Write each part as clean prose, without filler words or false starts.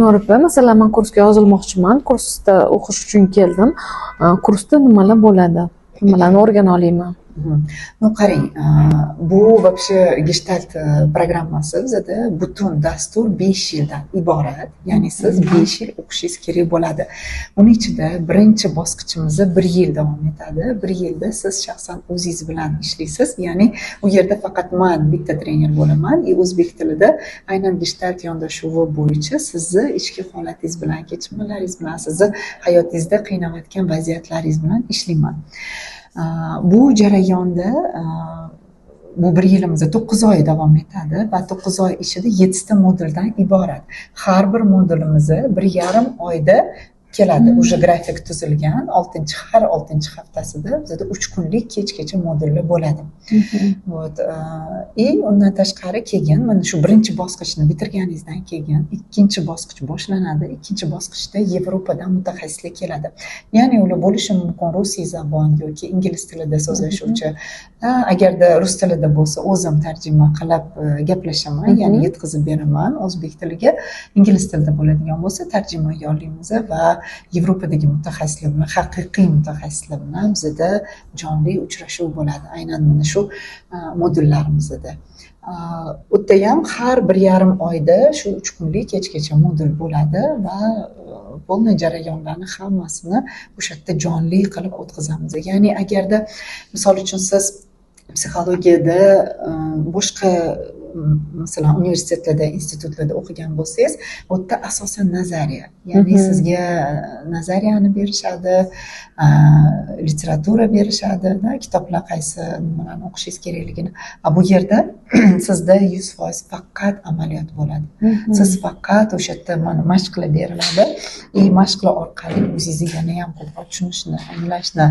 Nuripa, masalan, men kursga yozilmoqchiman. Kursda o'qish uchun keldim. Kursda nimalar bo'ladi? Nimalarni o'rgana olayman? Ну, qarang, bu вообще Gestalt programmasi bizada butun dastur 5 yildan iborat. Ya'ni siz 5 yil o'qishingiz kerak bo'ladi. Uning ichida birinchi bosqichimiz 1 yil davom etadi. 1 yilda siz shaxsan o'zingiz bilan ishlaysiz. Ya'ni u yerda faqat men bitta trener bo'laman. O'zbek tilida aynan Gestalt yondashuvi bo'yicha sizni ichki holatingiz bilan, kechirmalaringiz bilan, sizni hayotingizda qiynayotgan vaziyatlaringiz bilan ishlayman. Bu jarayonda bu 1 yilimiz 9 oy davom etadi va 9 oy ichida 7 ta moduldan iborat. Har bir modulimiz 1,5 oyda keladi. Уже grafik tuzilgan. Har 6 haftasida bizda 3 kunlik kechgacha modullar bo'ladi. Вот. Undan tashqari keyin mana shu birinchi bosqichni bitirganingizdan keyin ikkinchi bosqich boshlanadi. Ikkinchi bosqichda Yevropadan mutaxassislar keladi. Ya'ni ular bo'lishi mumkin rusiy zabon yoki ingliz tilida so'zlashuvchi. Agarda rus tilida bo'lsa, o'zim tarjima qilib gaplashaman, ya'ni yetkazib beraman o'zbek tiliga. Ingliz tilida bo'ladigan bo'lsa, tarjima yollaymiz va Yevropadagi mutaxassislar bilan, haqiqiy mutaxassislar bilan bizda jonli uchrashuv bo'ladi. Aynan mana shu modullarimizda. U yerda ham har 1,5 oyda shu 3 kunlik kechgacha modul bo'ladi va polniy jarayonlarni hammasini o'sha yerda jonli qilib o'tkazamiz. Ya'ni agarda misol uchun siz psixologiyada boshqa masalan universitetlarda, institutlarda o'qigan bo'lsangiz, u yerda asosan nazariya. Ya'ni sizga nazariyani berishadi, literatura berishadi, kitoblar qaysi nimalarni o'qishingiz kerakligini. Bu yerda sizda 100% faqat amaliyot bo'ladi. Siz faqat o'sha yerda mashqlar beriladi. Mashqlar orqali o'zingizni yana ham ko'proq tushunishni, anglashni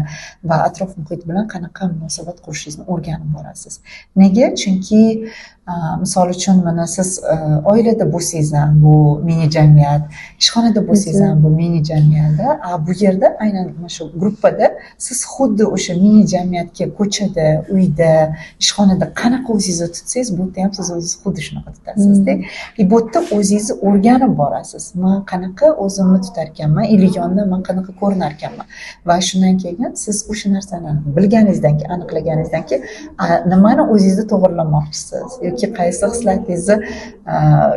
va atrof muhit bilan qanaqa munosabat qurishingizni o'rganib borasiz. Nega? Chunki misol uchun mana siz oilada bo'lsangiz ham bu mini jamiyat, ishxonada bo'lsangiz ham bu mini jamiyatda, bu yerda aynan mana shu gruppada siz xuddi o'sha mini jamiyatga ko'chada, uyda, ishxonada qanaqa o'zingizni tutsangiz, bu yerda ham siz o'zingizni xuddi shunaqa tutasizda. Bu yerda o'zingizni o'rganib borasiz. Men qanaqa o'zimni tutar ekanman, iliyonda men qanaqa ko'rinar ekanman va shundan keyin siz o'sha narsani bilganingizdan keyin, aniqlaganingizdan keyin nimani o'zingizda to'g'rilamoqchisiz yoki qaysi hislaringizni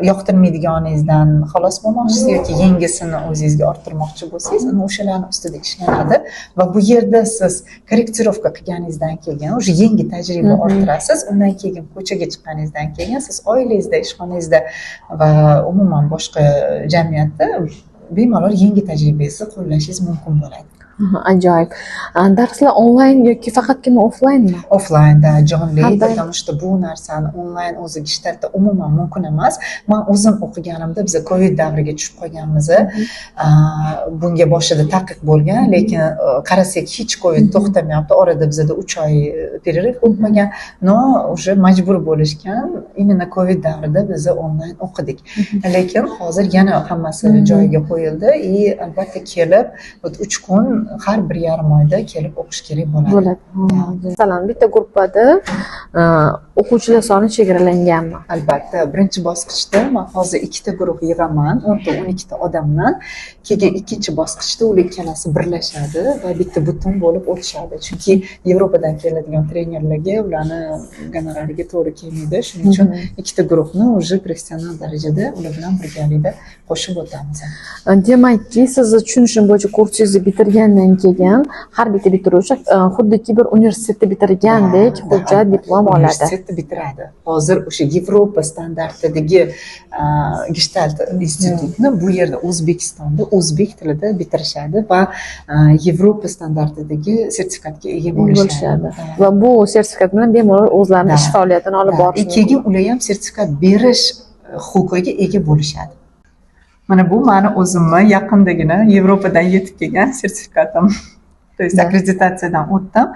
yoqtirmaydiganingizdan xalos bo'lmoqchisiz yoki yangisini o'zingizga orttirmoqchi bo'lsangiz, ana o'shalarning ustida ishlanadi va bu yerda siz korrektirovka qilganingizdan keyin o'sha yangi tajriba orttirasiz. Undan keyin ko'chaga chiqqaningizdan keyin siz oilangizda, ishxonangizda va umuman boshqa jamiyatda bemalol yangi tajribangizni qo'llashingiz mumkin bo'ladi. Ajoyib. Darslar onlayn yoki faqatgina offlaynmi? Offlaynda, jonli, потому что bu narsani onlayn o'zi Gestaltda umuman mumkin emas. Men o'zim o'qiganimda biz Covid davriga tushib qolganmiz. Bunga boshida taqiq bo'lgan, lekin qarasak hech Covid to'xtamayapti. Orada bizda 3 oy перерыв bo'lgan. No, o'sha majbur bo'lishgan. Именно Covid davrida biz onlayn o'qidik. Lekin hozir yana hammasi joyiga qo'yildi. Albatta kelib 3 kun har 1,5 oyda kelib o'qish kerak bo'ladi. Masalan, bitta gruppada o'quvchilar soni chegaralanganmi? Albatta, birinchi bosqichda men hozir 2 ta guruh yig'aman, 10-12 ta odamdan. Keyin ikkinchi bosqichda ular ikkalasi birlashadi va bitta butun bo'lib o'tishadi. Chunki Yevropadan keladigan trenerlarga ularni gonorariga to'g'ri kelmaydi. Shuning uchun 2 ta guruhni уже professional darajada ular bilan birgalikda qo'shib o'tamiz. Demakki, sizni tushunishim bo'yicha kursingizni bitirgandan keyin har bitta bitiruvchi xuddiki bir universitetni bitirgandek hujjat, diplom oladi. Universitetni bitiradi. Hozir o'sha Yevropa standartidagi Gestalt institutini bu yerda O'zbekistonda o'zbek tilida bitirishadi va Yevropa standartidagi sertifikatga ega bo'lishadi. Va bu sertifikat bilan bemalol o'zlarining ish faoliyatini olib borish mumkin. Keyin ular ham sertifikat berish huquqiga ega bo'lishadi. Mana bu meni o'zimni yaqindagina Yevropadan yetib kelgan sertifikatim. То есть akkreditatsiyadan o'tdim.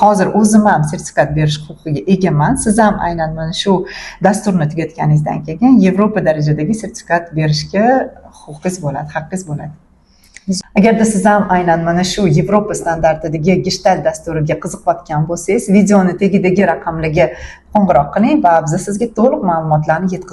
Hozir o'zim ham sertifikat berish huquqiga egaman. Siz ham aynan mana shu dasturni tugatganingizdan keyin Yevropa darajadagi sertifikat berishga huquqingiz bo'ladi, haqqingiz bo'ladi. Agarda siz ham aynan mana shu Yevropa standartidagi Gestalt dasturiga qiziqayotgan bo'lsangiz, videoni tagidagi raqamlarga qo'ng'iroq qiling va biz sizga to'liq ma'lumotlarni yetkazib